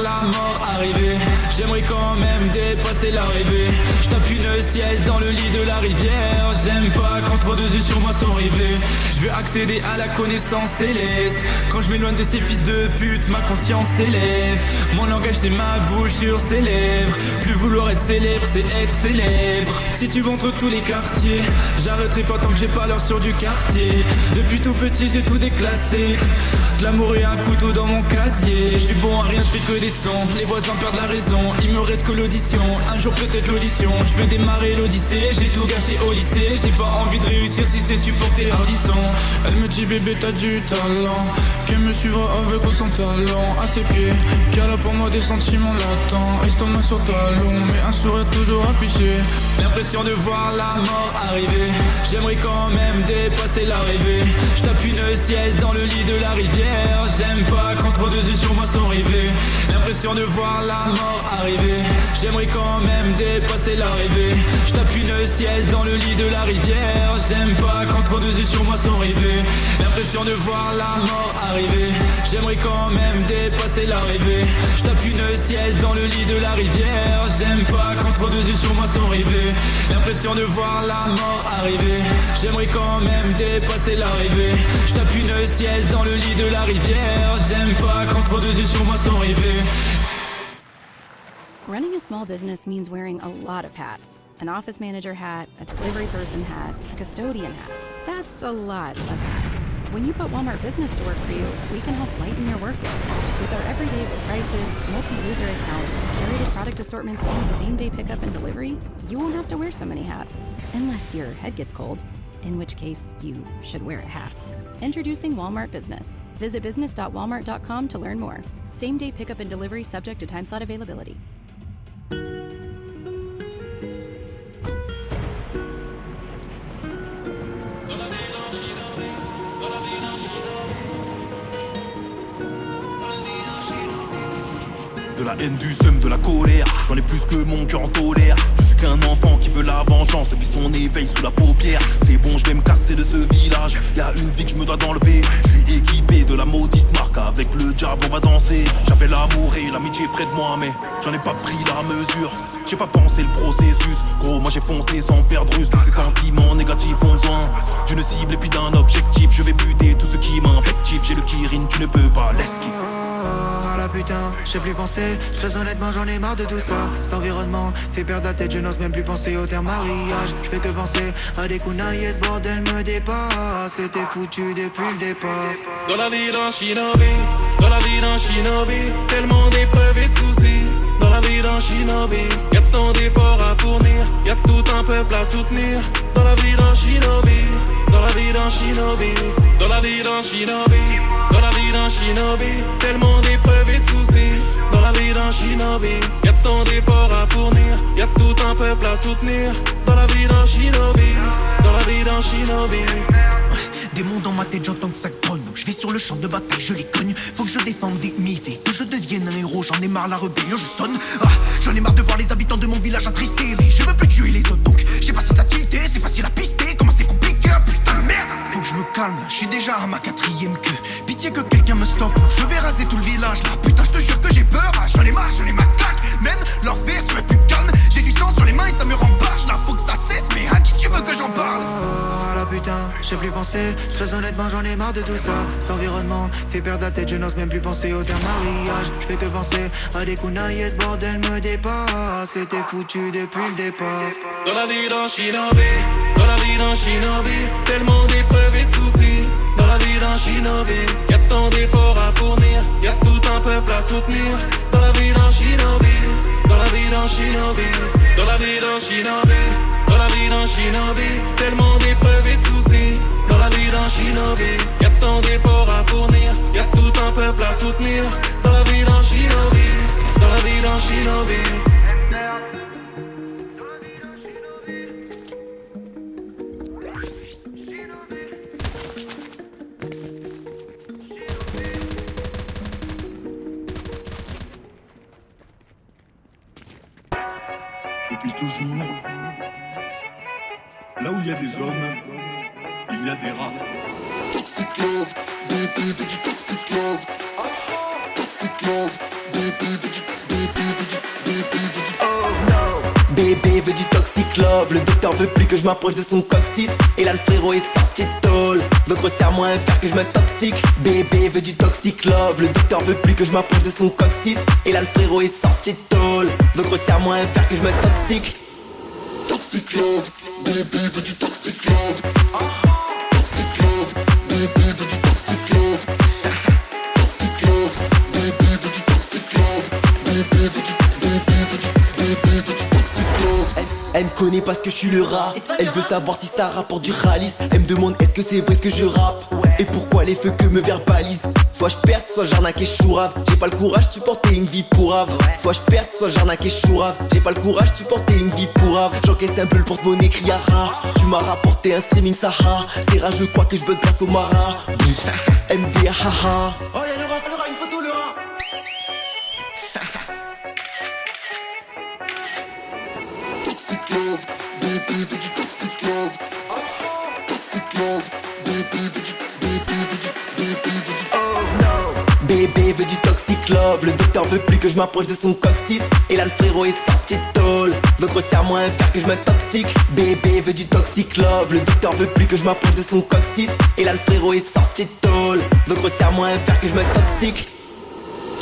la mort arriver. J'aimerais quand même dépasser l'arrivée. J'tape une sieste dans le lit de la rivière. J'aime pas quand trop de yeux sur moi sont rivés. Je veux accéder à la connaissance céleste. Quand je m'éloigne de ces fils de pute, ma conscience s'élève. Mon langage c'est ma bouche sur ses lèvres. Plus vouloir être célèbre, c'est être célèbre. Si tu montres tous les quartiers, j'arrêterai pas tant que j'ai pas l'heure sur du quartier. Depuis tout petit j'ai tout déclassé. De l'amour et un couteau dans mon casier. Je suis bon à rien, je fais que des sons. Les voisins perdent la raison, il me reste que l'audition. Un jour peut-être l'audition, je veux démarrer l'odyssée. J'ai tout gâché au lycée, j'ai pas envie de réussir si c'est supporter Ardisson. Elle me dit bébé t'as du talent, qu'elle me suivra avec ou sans talent. À ses pieds, qu'elle a pour moi des sentiments latents. Estomac sur talon, mais un sourire toujours affiché. L'impression de voir la mort arriver. J'aimerais quand même dépasser l'arrivée. J'tape une sieste dans le lit de la rivière. J'aime pas quand trop de yeux sur moi sont rivés. L'impression de voir la mort arriver. J'aimerais quand même dépasser l'arrivée. J'tape une sieste dans le lit de la rivière. J'aime pas quand trop de yeux sur moi sont rivés. L'impression de voir la mort arriver. J'aimerais quand même dépasser l'arrivée. J'tape une sieste dans le lit de la rivière. J'aime pas quand trop de yeux sur moi sont rivés. L'impression de voir la mort arriver. J'aimerais quand même dépasser l'arrivée. J'tape une sieste dans le lit de la rivière. J'aime pas quand trop de yeux sur moi sont rivés. Running a small business means wearing a lot of hats. An office manager hat, a delivery person hat, a custodian hat. That's a lot of hats. When you put Walmart Business to work for you, we can help lighten your workload. With our everyday low prices, multi-user accounts, curated product assortments, and same-day pickup and delivery, you won't have to wear so many hats. Unless your head gets cold, in which case you should wear a hat. Introducing Walmart Business. Visit business.walmart.com to learn more. Same-day pickup and delivery subject to time slot availability. De la haine, du seum, de la colère, j'en ai plus que mon cœur en tolère. Je suis qu'un enfant qui veut la vengeance depuis son éveil sous la paupière. C'est bon, je vais me casser de ce village, y'a une vie que je me dois d'enlever. Je suis équipé de la maudite marque, avec le diable on va danser. J'avais l'amour et l'amitié près de moi, mais j'en ai pas pris la mesure. J'ai pas pensé le processus, gros moi j'ai foncé sans faire de ruse. Tous ces sentiments négatifs ont besoin d'une cible et puis d'un objectif. Je vais buter tout ce qui m'invective, j'ai le Kirin, tu ne peux pas l'esquiver. Ah la putain, je sais plus penser. Très honnêtement j'en ai marre de tout ça. Cet environnement fait perdre la tête, je n'ose même plus penser au terme mariage. Je fais que penser à des kunai et ce bordel me dépasse. C'était foutu depuis le départ. Dans la vie d'un shinobi, dans la vie d'un shinobi, tellement d'épreuves et de soucis. Dans la vie d'un shinobi, y'a tant d'efforts à fournir, y'a tout un peuple à soutenir. Dans la vie d'un shinobi, dans la vie d'un shinobi, dans la vie d'un shinobi, dans la vie d'un shinobi, tellement d'épreuves et de soucis. Dans la vie d'un shinobi, y'a tant d'efforts à fournir, y'a tout un peuple à soutenir. Dans la vie d'un shinobi, dans la vie d'un shinobi. Des mondes dans ma tête, j'entends que ça grogne. Donc je vais sur le champ de bataille, je les cogne. Faut que je défende des mythes et que je devienne un héros. J'en ai marre, la rébellion, je sonne. J'en ai marre de voir les habitants de mon village attristés. Mais je veux plus tuer les autres, donc je sais pas si t'as tilté, c'est facile à pister. Comment c'est compliqué, putain de merde. Faut que je me calme, je suis déjà à ma 4ème queue. Pitié que quelqu'un me stoppe, je vais raser tout le village là. Putain, je te jure que j'ai peur, j'en ai marre, ma claque. Même leur verre serait plus calme. J'ai du sang sur les mains et ça me rembarche. Là, faut que ça cesse, mais à qui tu veux que j'en parle? La putain, je sais plus penser. Très honnêtement j'en ai marre de tout ça. Cet environnement fait perdre la tête, je n'ose même plus penser au terme mariage. Je fais que penser à des kunai et ce bordel me dépasse. C'était foutu depuis le départ. Dans la vie d'un shinobi, dans la vie d'un shinobi, tellement d'épreuves et de soucis. Dans la vie d'un shinobi, y'a tant d'efforts à fournir, y'a tout un peuple à soutenir. Dans la vie d'un shinobi, dans la vie d'un shinobi, dans la vie d'un shinobi, dans la vie d'un shinobi, tellement d'épreuves et de soucis. Dans la vie d'un shinobi, y'a tant d'efforts à fournir, y'a tout un peuple à soutenir. Dans la vie d'un shinobi, dans la vie d'un shinobi. Depuis toujours, là où il y a des hommes, il y a des rats. Toxic love, bébé veut du toxic love. Toxic love, Bébé veut du toxic love, le docteur veut plus que je m'approche de son coccyx. Et là le frérot est sorti de tôle, donc resserre-moi un verre que je m'intoxique. Bébé veut du toxic love, le docteur veut plus que je m'approche de son coccyx. Et là le frérot est sorti de tôle, donc resserre-moi un verre que je m'intoxique. Toxic love, bébé veut du toxic love. Toxic love, bébé veut du toxic love. Toxic love, bébé veut du toxic love. Bébé veut du toxic love. Elle me connaît parce que je suis le rat. Elle veut savoir si ça rapporte du ralice. Elle me demande est-ce que c'est vrai ce que je rappe. Et pourquoi les feux que me verbalisent. Soit je perce, soit j'arnaque et je chourave. J'ai pas le courage de supporter une vie pourrave. Soit je perce, soit j'arnaque et je chourave. J'ai pas le courage de supporter une vie pourrave. J'encaisse un peu le porte-monnaie criara. Tu m'as rapporté un streaming Saha. C'est rageux quoi que je buzz grâce au marin. MD haha. Oh y'a le rat, une photo le rat. Toxic love, bébé veut du toxic love. Toxic love, bébé veut du Bébé veut du toxic love, le docteur veut plus que je m'approche de son coccyx. Et là le frérot est sorti de tôle, donc resserre-moi un verre que je m'intoxique. Bébé veut du toxic love, le docteur veut plus que je m'approche de son coccyx. Et là le frérot est sorti de tôle, donc resserre-moi un verre que je m'intoxique.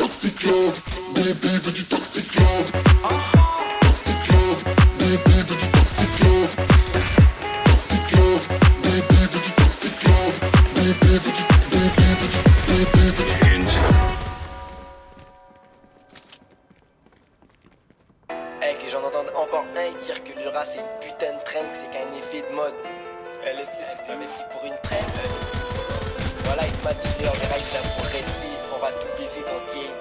toxic love, bébé veut du toxic love. Toxic love, bébé veut du toxic love. Toxic love, bébé veut du toxic love. Bébé veut du Hey, que j'en entende encore un dire que le rat c'est une putain de traîne, que c'est qu'un effet de mode. Laisse-les, c'était un effet pour une traîne. Voilà, il m'a dit, les gars, il vient pour rester. On va tout baiser dans ce game.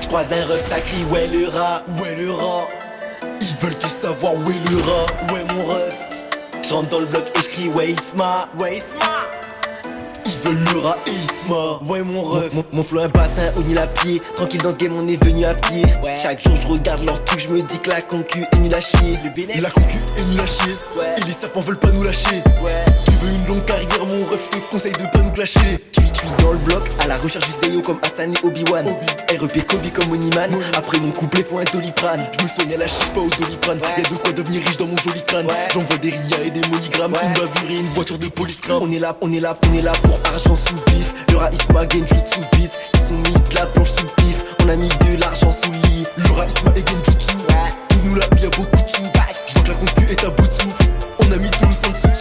J'croise un ref, ça crie, ouais le rat, ouais le rat. Ils veulent tous savoir où est le rat, ouais mon ref. J'entre dans le bloc et j'crie, ouais Isma, ouais Isma. Ils veulent le rat et Isma, ouais mon ref. Mon flow un bassin au nul à pied. Tranquille dans ce game on est venu à pied. Chaque jour je regarde leur truc, je me dis que la concu est nulle à chier. La concu est nulle à chier. Ouais. Et les sapins veulent pas nous lâcher. Ouais. Tu veux une longue carrière mon ref, je te conseille de pas nous clasher. Je suis dans le bloc, à la recherche du Zeyo comme Hassan et Obi-Wan. REP Kobe comme Oniman. Après mon couplet faut un doliprane. Je me soigne à la chiche, pas au doliprane. Ouais. Y'a de quoi devenir riche dans mon joli crâne. Ouais. J'envoie des rias et des monigrammes. Ouais. Une bavure et une voiture de police crame. On est là pour argent sous bif. Le rat Isma Genjutsu beats. Ils sont mis de la planche sous le pif. On a mis de l'argent sous le lit. Le rat Isma et Genjutsu. Ouais. Pour nous là où y'a beaucoup de sous. Je vois que la concu est à bout de souffle. On a mis tout le sang dessous.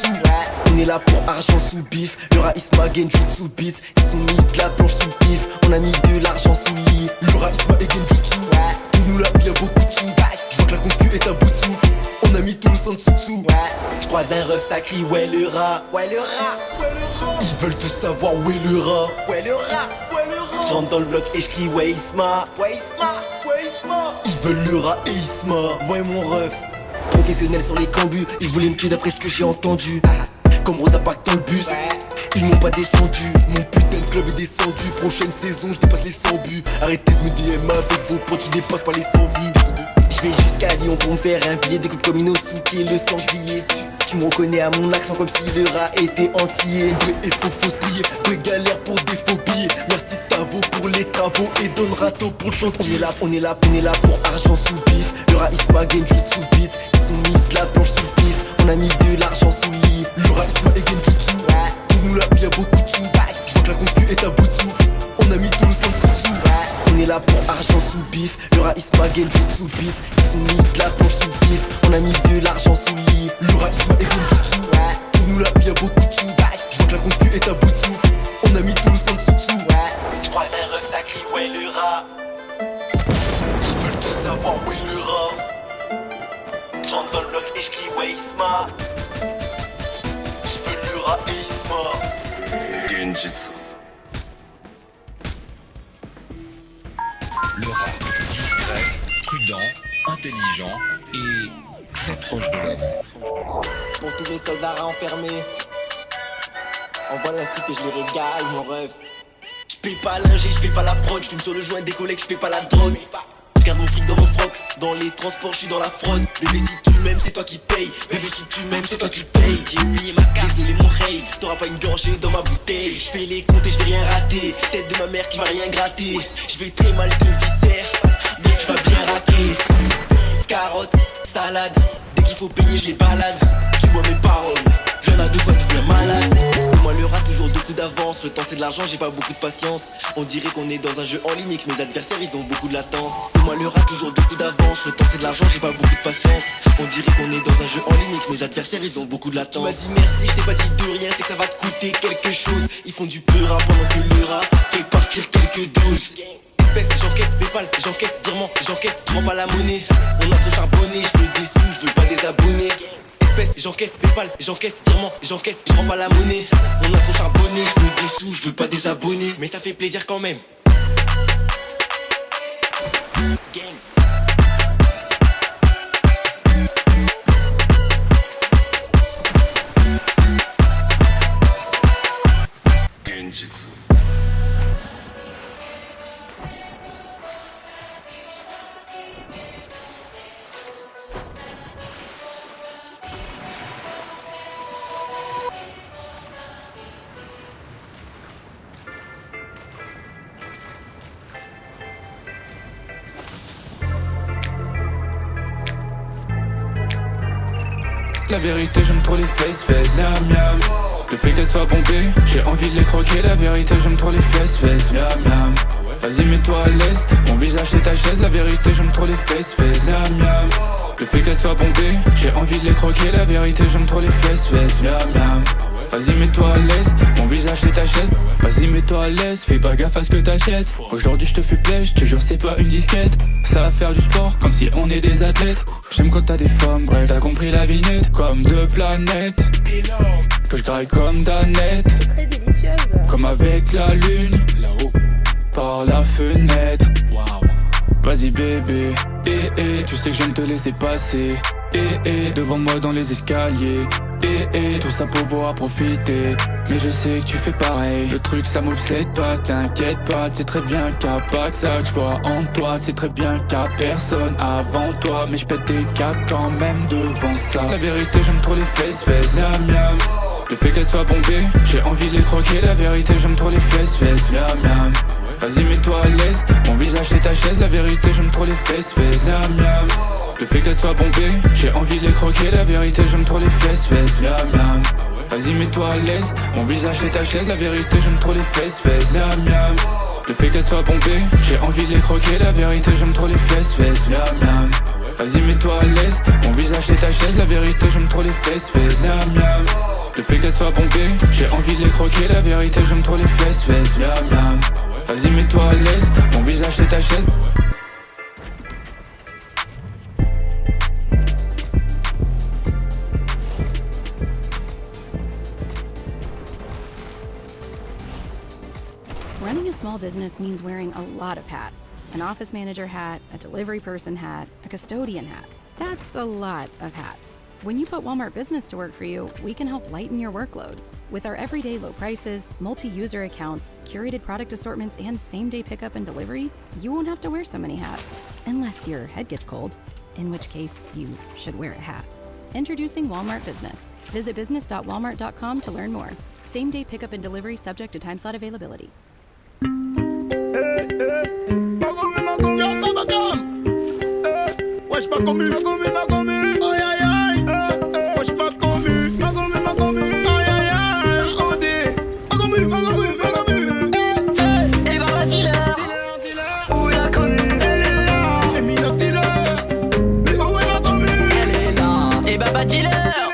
On est là pour argent sous bif. Le rat Isma Genjutsu beats. Ils sont mis de la planche sous le pif. On a mis de l'argent sous le lit. Le rat Isma et Genjutsu. Pour nous là où y'a beaucoup de sous. Je vois que la concu est à bout de souffle. On a mis tout le sang dessous. J'croise un ref, ça crie, ouais le rat. Ouais le rat. Ils veulent tous savoir où est le rat. Ouais le rat. J'entre dans le bloc et j'crie, ouais Isma. Ouais Isma. Ouais Isma. Ils veulent le rat et Isma. Ouais mon ref. Professionnel sur les cambus, ils voulaient me tuer d'après ce que j'ai entendu. Comme Rosa Parks dans le bus, ils m'ont pas descendu. Mon putain de club est descendu. Prochaine saison, je dépasse les 100 buts. Arrêtez de me DM avec vos potes qui dépassent pas les 100 vues. Je vais jusqu'à Lyon pour me faire un billet. Découpe comme Inosuke, le sanglier. Tu me reconnais à mon accent comme si le rat était entier. Vrai et faux fauteuil, vraie galère pour des phobies. Merci Stavo pour les travaux et Don Rato pour le chantier. On est là pour argent sous bif. Le rat Isma Genjutsu beats. Ils sont mis de la planche sous le pif. On a mis de l'argent sous le lit. Le rat Isma et Genjutsu. Pour nous là où y'a beaucoup de sous. Je vois que la concu est à bout de souffle. On a mis tout le sang dessous. On est là pour argent sous bif. Le rat Isma Genjutsu beats. Ils sont mis de la planche sous le pif. On a mis de l'argent sous le lit. Le rat Isma et Genjutsu. Pour nous là où y'a beaucoup de sous. Je vois que la concu est à bout de souffle. On a mis tout le sang dessous. J'croise un ref, ça crie, ouais le rat. Ils veulent tous savoir où est le rat. J'entre dans le bloc et j'crie, ouais Isma. Ils veulent le rat et Isma. Genjutsu. Le rat, discret, prudent, intelligent et très proche de l'homme. Pour tous mes soldats enfermés, envoie l'instu que je les régale, mon rêve. J'paye pas l'ingé, j'paye pas la prod, j'fume sur le joint des collègues, j'paye pas la drogue. Regarde mon fric dans mon froc. Dans les transports, je suis dans la fraude. Bébé, si tu m'aimes, c'est toi qui paye. Bébé, si tu m'aimes, c'est toi qui paye. J'ai oublié ma carte, désolé mon rey. T'auras pas une gorgée dans ma bouteille. Je fais les comptes et je vais rien rater. Tête de ma mère qui va rien gratter. Je vais très mal te viscère, mais tu vas bien rater. Carottes, salade, dès qu'il faut payer, je les balade. Tu vois mes paroles, y'en a de quoi tout bien malade. C'est moi le rat, toujours 2 coups d'avance. Le temps c'est de l'argent, j'ai pas beaucoup de patience. On dirait qu'on est dans un jeu en ligne et que mes adversaires ils ont beaucoup de latence. C'est moi le rat, toujours 2 coups d'avance. Le temps c'est de l'argent, j'ai pas beaucoup de patience. On dirait qu'on est dans un jeu en ligne et que mes adversaires ils ont beaucoup de latence. Tu m'as dit merci, je t'ai pas dit de rien, c'est que ça va te coûter quelque chose. Ils font du pleura pendant que le rat fait partir quelques doses. J'encaisse Paypal, j'encaisse virement, j'encaisse, je rends pas la monnaie. On a trop charbonné, je veux des sous, je veux pas des abonnés. J'encaisse Paypal, j'encaisse virement, j'encaisse, je rends pas la monnaie. On a trop charbonné, je veux des sous, je veux pas des abonnés. Mais ça fait plaisir quand même. Gang. Genjutsu. La vérité j'aime trop les fesses, miam miam. Le fait qu'elle soit bombée, j'ai envie de les croquer. La vérité j'aime trop les fesses, miam miam. Vas-y mets-toi à l'aise, mon visage c'est ta chaise. La vérité j'aime trop les fesses, miam miam. Le fait qu'elle soit bombée, j'ai envie de les croquer. La vérité j'aime trop les fesses, miam miam. Vas-y mets-toi à l'aise, mon visage c'est ta chaise. Vas-y mets-toi à l'aise, fais pas gaffe à ce que t'achètes. Aujourd'hui je te fais plaisir, je te jure c'est pas une disquette. Ça va faire du sport comme si on est des athlètes. J'aime quand t'as des femmes, bref t'as compris la vignette. Comme 2 planètes, que je graille comme Danette. Très délicieuse. Comme avec la lune, là-haut, par la fenêtre. Vas-y bébé, tu sais que j'aime te laisser passer. Devant moi dans les escaliers. Tout ça pour pouvoir profiter. Mais je sais que tu fais pareil. Le truc ça m'obsède pas, t'inquiète pas. C'est très bien qu'il n'y a pas que ça que je vois en toi. C'est très bien qu'il n'y a personne avant toi. Mais je pète des câbles quand même devant ça. La vérité j'aime trop les fesses, miam miam. Le fait qu'elle soit bombée, j'ai envie de les croquer. La vérité j'aime trop les fesses, miam miam. Vas-y mets-toi à l'aise, mon visage c'est ta chaise. La vérité j'aime trop les fesses, miam miam. Le fait qu'elle soit bombée, j'ai envie de les croquer. La vérité j'aime trop les fesses, miam miam. Vas-y mets-toi à l'aise, mon visage c'est ta chaise. La vérité j'aime trop les fesses, miam miam. Le fait qu'elle soit bombée, j'ai envie de les croquer. La vérité j'aime trop les fesses, miam miam. Vas-y mets-toi à l'aise, mon visage c'est ta chaise. La vérité j'aime trop les fesses, miam miam. Le fait qu'elle soit bombée, j'ai envie de les croquer. La vérité j'aime trop les fesses, miam miam. Vas-y mets-toi à l'aise, mon visage c'est ta chaise. Running a small business means wearing a lot of hats. An office manager hat, a delivery person hat, a custodian hat. That's a lot of hats. When you put Walmart Business to work for you, we can help lighten your workload. With our everyday low prices, multi-user accounts, curated product assortments, and same-day pickup and delivery, you won't have to wear so many hats. Unless your head gets cold, in which case you should wear a hat. Introducing Walmart Business. Visit business.walmart.com to learn more. Same-day pickup and delivery subject to time slot availability. Wesh pas commu, aïe aïe aïe. Wesh pas commu, aïe aïe aïe. Odé, pas commu. Et Baba Dealer, où est la commu? Elle est là. Et Mina Dealer, mais où est la commu? Elle est là. Et Baba Dealer,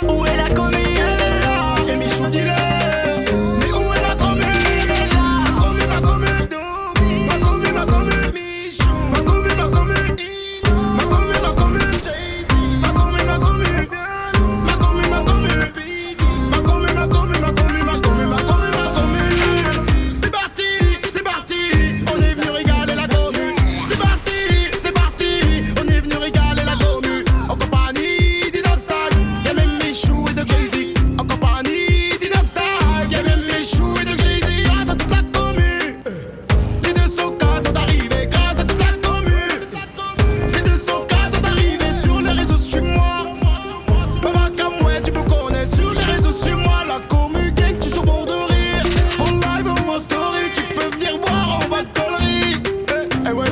où est la commu? Elle est là. Et Michou Dealer, mais où est la commu?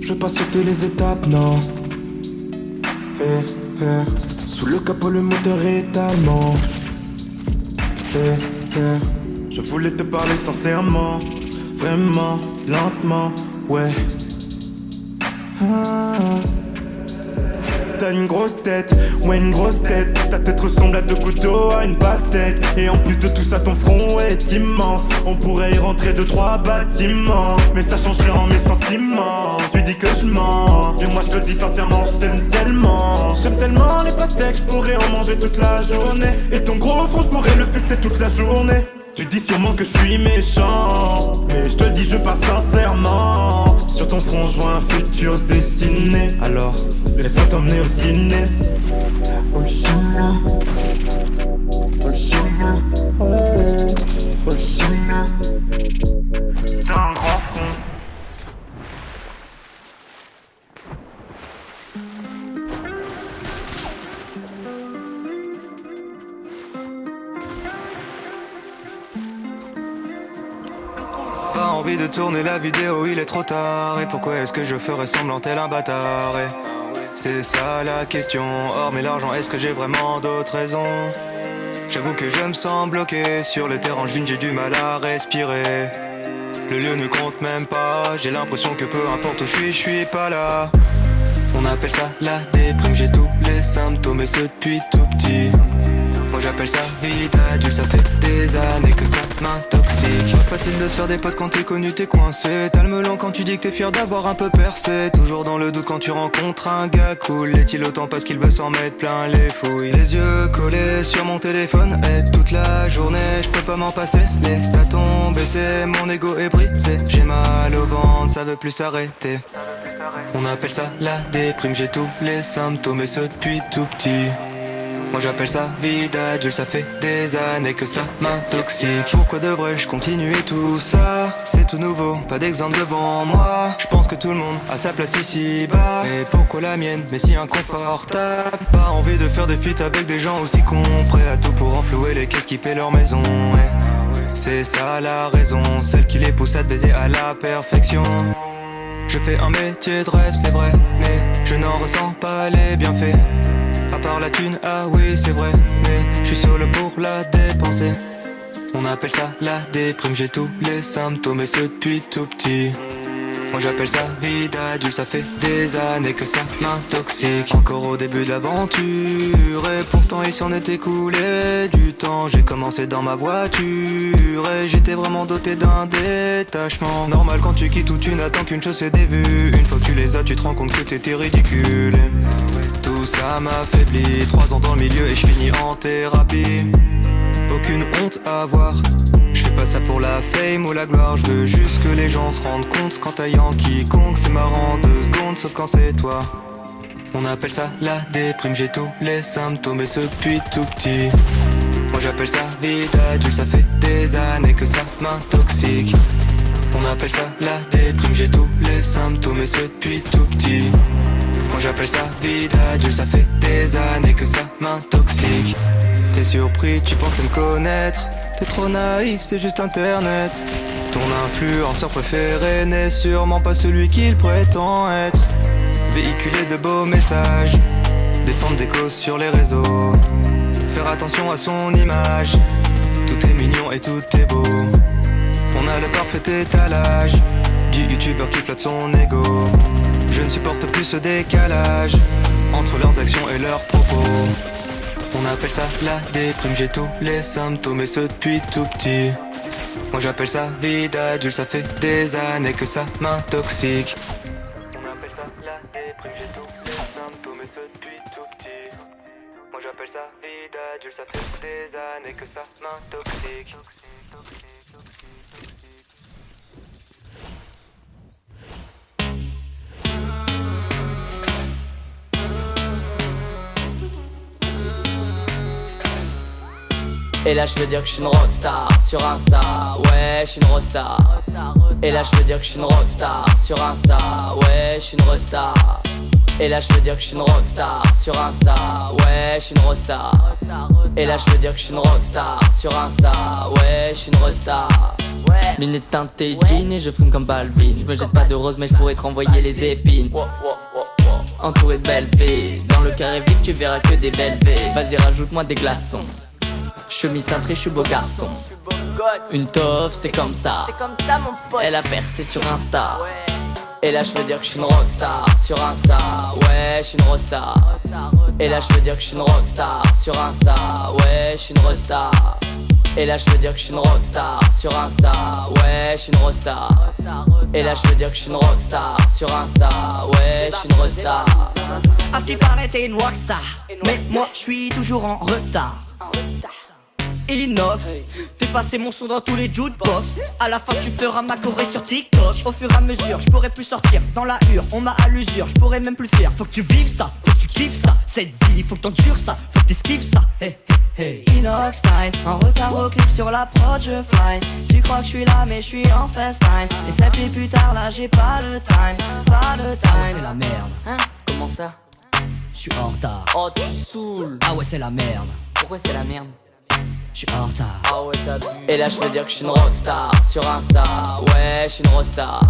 Je veux pas sauter les étapes, non. Sous le capot, le moteur est allemand. Je voulais te parler sincèrement, vraiment, lentement, ouais. T'as une grosse tête, ouais une grosse tête. Ta tête ressemble à deux couteaux à une pastèque. Et en plus de tout ça ton front est immense. On pourrait y rentrer 2-3 bâtiments. Mais ça change rien en mes sentiments. Tu dis que je mens, mais moi je te le dis sincèrement, je t'aime tellement. J'aime tellement les pastèques, je pourrais en manger toute la journée. Et ton gros front, je pourrais le fixer toute la journée. Tu dis sûrement que je suis méchant, mais je te le dis, je parle sincèrement. Sur ton front, je vois un futur se dessiner. Alors, laisse-moi t'emmener au ciné. Au ciné. Au ciné. Au ciné. T'as un grand front. Pas envie de tourner la vidéo, il est trop tard. Et pourquoi est-ce que je ferais semblant tel un bâtard? C'est ça la question. Hormis l'argent, est-ce que j'ai vraiment d'autres raisons? J'avoue que je me sens bloqué sur les terrains junes, j'ai du mal à respirer. Le lieu ne compte même pas. J'ai l'impression que peu importe où je suis pas là. On appelle ça la déprime, j'ai tous les symptômes et ce depuis tout petit. Moi j'appelle ça vie d'adulte, ça fait des années que ça m'intoxique. Pas facile de se faire des potes quand t'es connu, t'es coincé. T'as le melon quand tu dis que t'es fier d'avoir un peu percé. Toujours dans le doute quand tu rencontres un gars cool. Est-il autant parce qu'il veut s'en mettre plein les fouilles? Les yeux collés sur mon téléphone et toute la journée je peux pas m'en passer. Les stats ont baissé, mon ego est brisé. J'ai mal au ventre, ça veut plus s'arrêter. On appelle ça la déprime, j'ai tous les symptômes et ce depuis tout petit. Moi j'appelle ça vie d'adulte, ça fait des années que ça m'intoxique. Pourquoi devrais-je continuer tout ça? C'est tout nouveau, pas d'exemple devant moi. Je pense que tout le monde a sa place ici bas. Et pourquoi la mienne, mais si inconfortable? Pas envie de faire des feats avec des gens aussi cons, prêts à tout pour enflouer les caisses qui paient leur maison. C'est ça la raison, celle qui les pousse à te baiser à la perfection. Je fais un métier de rêve, c'est vrai, mais je n'en ressens pas les bienfaits. À part la thune, ah oui c'est vrai, mais je suis solo pour la dépenser. On appelle ça la déprime, j'ai tous les symptômes et ce depuis tout petit. Moi j'appelle ça vie d'adulte, ça fait des années que ça m'intoxique. Encore au début de l'aventure et pourtant il s'en est écoulé du temps. J'ai commencé dans ma voiture et j'étais vraiment doté d'un détachement. Normal quand tu quittes où tu n'attends qu'une chose, c'est des vues. Une fois que tu les as, tu te rends compte que t'étais ridicule. Tout ça m'affaiblit, 3 ans dans le milieu et je finis en thérapie. Aucune honte à avoir, je fais pas ça pour la fame ou la gloire. Je veux juste que les gens se rendent compte qu'en taillant quiconque c'est marrant 2 secondes, sauf quand c'est toi. On appelle ça la déprime, j'ai tous les symptômes et ce depuis tout petit. Moi j'appelle ça vie d'adulte, ça fait des années que ça m'intoxique. On appelle ça la déprime, j'ai tous les symptômes et ce depuis tout petit. Moi j'appelle ça vie d'adulte, ça fait des années que ça m'intoxique. T'es surpris, tu pensais me connaître. T'es trop naïf, c'est juste internet. Ton influenceur préféré n'est sûrement pas celui qu'il prétend être. Véhiculer de beaux messages, défendre des causes sur les réseaux, faire attention à son image. Tout est mignon et tout est beau. On a le parfait étalage du youtubeur qui flatte son ego. Je ne supporte plus ce décalage entre leurs actions et leurs propos. On appelle ça la déprime, j'ai tous les symptômes et ce depuis tout petit. Moi j'appelle ça vie d'adulte, ça fait des années que ça m'intoxique. On appelle ça la déprime, j'ai tous les symptômes et ce depuis tout petit. Moi j'appelle ça vie d'adulte, ça fait des années que ça m'intoxique. Et là je veux dire que je suis une rockstar sur Insta. Ouais je suis une rockstar. Et là je veux dire que je suis une rockstar sur Insta. Ouais je suis une rockstar. Et là je veux dire que je suis une rockstar sur Insta. Ouais je suis une rockstar. Et là je veux dire que je suis une rockstar sur Insta. Ouais je suis une rockstar. Lunettes teintées jean et je frime comme Balvin. Je me jette pas de rose mais je pourrais te renvoyer les épines. Entouré de belles filles. Dans le carré vide tu verras que des belles filles. Vas-y rajoute-moi des glaçons. Chemise cintrée, je suis beau garçon. Une toffe, c'est comme ça. Mon pote. Elle a percé sur Insta. Et là je veux dire que je suis une rockstar sur Insta. Ouais je suis une rockstar. Et là je veux dire que je suis une rockstar sur Insta. Ouais je suis une rockstar. Et là je veux dire que je suis une rockstar sur Insta. Ouais je suis une rockstar. Et là je veux dire que je suis une rockstar sur Insta. Ouais je suis une rockstar. À ce qui paraît t'es une rockstar, mais moi je suis toujours en retard. Inox, fais passer mon son dans tous les jukebox. À la fin tu feras ma choré sur TikTok. Au fur et à mesure, je pourrai plus sortir dans la hure. On m'a à l'usure, je pourrai même plus faire. Faut que tu vives ça, faut que tu kiffes ça. Cette vie, faut que t'endures ça, faut que t'esquives ça. Hey, hey, hey. Inox time, en retard au clip sur la prod, je fly. Tu crois que je suis là mais je suis en FaceTime. Et 7 minutes plus tard là j'ai pas le time, pas le time. Ah ouais c'est la merde. Hein? Comment ça? Je suis en retard. Oh tu saoules. Ah ouais c'est la merde. Pourquoi c'est la merde? Je suis en retard. Ah ouais t'as vu. Et là je veux dire que je suis une rockstar sur Insta. Ouais je suis une rockstar.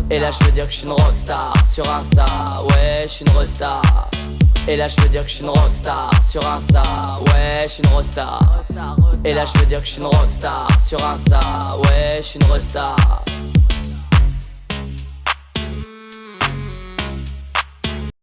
Et là je veux dire que je suis une rockstar sur Insta. Ouais je suis une rockstar. Et là je veux dire que je suis une rockstar sur Insta. Ouais je suis une rockstar. Et là je veux dire que je suis une rockstar sur Insta. Ouais je suis une rockstar.